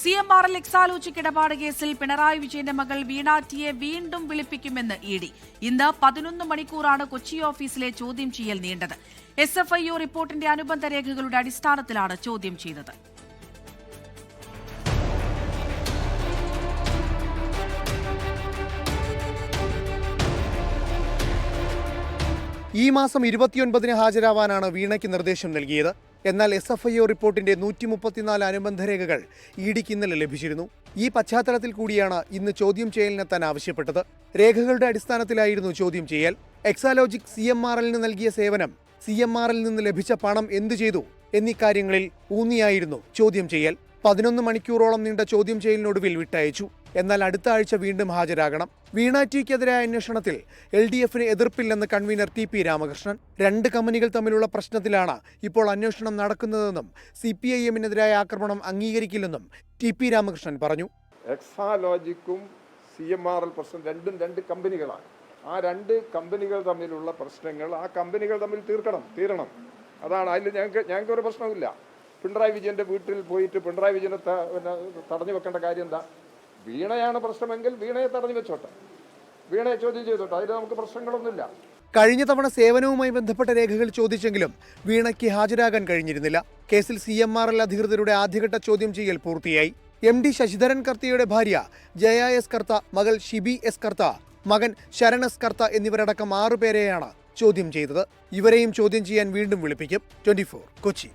CMRL Exalogic ഇടപാട് കേസിൽ പിണറായി വിജയന്റെ മകൾ വീണ ടിയെ വീണ്ടും വിളിപ്പിക്കുമെന്ന് ഇഡി. ഇന്ന് 11 മണിക്കൂറാണ് കൊച്ചി ഓഫീസിലെ ചോദ്യം ചെയ്യൽ നീണ്ടത്. SFIO റിപ്പോർട്ടിന്റെ അനുബന്ധ രേഖകളുടെ അടിസ്ഥാനത്തിലാണ് ചോദ്യം ചെയ്തത്. ഈ മാസം 29-ന് ഹാജരാവാനാണ് വീണയ്ക്ക് നിർദ്ദേശം നൽകിയത്. എന്നാൽ SFIO റിപ്പോർട്ടിന്റെ 134 അനുബന്ധ രേഖകൾ ഇഡിക്ക് ഇന്നലെ ലഭിച്ചിരുന്നു. ഈ പശ്ചാത്തലത്തിൽ കൂടിയാണ് ഇന്ന് ചോദ്യം ചെയ്യലിനെത്താൻ ആവശ്യപ്പെട്ടത്. രേഖകളുടെ അടിസ്ഥാനത്തിലായിരുന്നു ചോദ്യം ചെയ്യൽ. എക്സാലോജിക് CMRLന് നൽകിയ സേവനം, CMRL നിന്ന് ലഭിച്ച പണം എന്തു ചെയ്തു എന്നീ കാര്യങ്ങളിൽ ഊന്നിയായിരുന്നു ചോദ്യം ചെയ്യൽ. 11 മണിക്കൂറോളം നീണ്ട ചോദ്യം ചെയ്യലിനൊടുവിൽ വിട്ടയച്ചു. എന്നാൽ അടുത്ത ആഴ്ച വീണ്ടും ഹാജരാകണം. വീണ ടിക്കെതിരായ അന്വേഷണത്തിൽ LDFന് എതിർപ്പില്ലെന്ന് കൺവീനർ TP രാമകൃഷ്ണൻ. 2 കമ്പനികൾ തമ്മിലുള്ള പ്രശ്നത്തിലാണ് ഇപ്പോൾ അന്വേഷണം നടക്കുന്നതെന്നും CPIMനെതിരായ ആക്രമണം അംഗീകരിക്കില്ലെന്നും TP രാമകൃഷ്ണൻ പറഞ്ഞു. എക്സാലോജിക്കും CMRL പ്രശ്നം രണ്ടും 2 കമ്പനികളാണ്. ആ 2 കമ്പനികൾ തമ്മിലുള്ള പ്രശ്നങ്ങൾ ആ കമ്പനികൾ തമ്മിൽ തീരണം. അതാണ്. അതിൽ ഞങ്ങൾക്ക് ഒരു പ്രശ്നമില്ല. പിണറായി വിജയന്റെ വീട്ടിൽ പോയിട്ട് പിണറായി വിജയനെ തടഞ്ഞു വെക്കേണ്ട കാര്യം എന്താ? വീണയാണ് പ്രശ്നമെങ്കിൽ വീണയെ തടഞ്ഞു വെച്ചോട്ടെ, വീണയെ ചോദ്യം ചെയ്തോട്ടെ, അതിൽ നമുക്ക് പ്രശ്നങ്ങളൊന്നുമില്ല. കഴിഞ്ഞ തവണ സേവനവുമായി ബന്ധപ്പെട്ട രേഖകൾ ചോദിച്ചെങ്കിലും വീണയ്ക്ക് ഹാജരാകാൻ കഴിഞ്ഞിരുന്നില്ല. കേസിൽ CMRL അധികൃതരുടെ ആദ്യഘട്ട ചോദ്യം ചെയ്യൽ പൂർത്തിയായി. MD ശശിധരൻ കർത്തയുടെ ഭാര്യ ജയ S കർത്ത, മകൾ ഷിബി S കർത്ത, മകൻ ശരൺ S കർത്ത എന്നിവരടക്കം 6 പേരെയാണ് ചോദ്യം ചെയ്തത്. ഇവരെയും ചോദ്യം ചെയ്യാൻ വീണ്ടും വിളിപ്പിക്കും. 24 കൊച്ചി.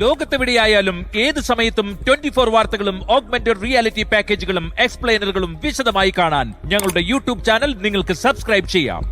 ലോകത്തെവിടെയായാലും ഏത് സമയത്തും 24 വാർത്തകളും ഓഗ്മെന്റഡ് റിയാലിറ്റി പാക്കേജുകളും എക്സ്പ്ലെയിനറുകളും വിശദമായി കാണാൻ ഞങ്ങളുടെ YouTube ചാനൽ നിങ്ങൾക്ക് സബ്സ്ക്രൈബ് ചെയ്യാം.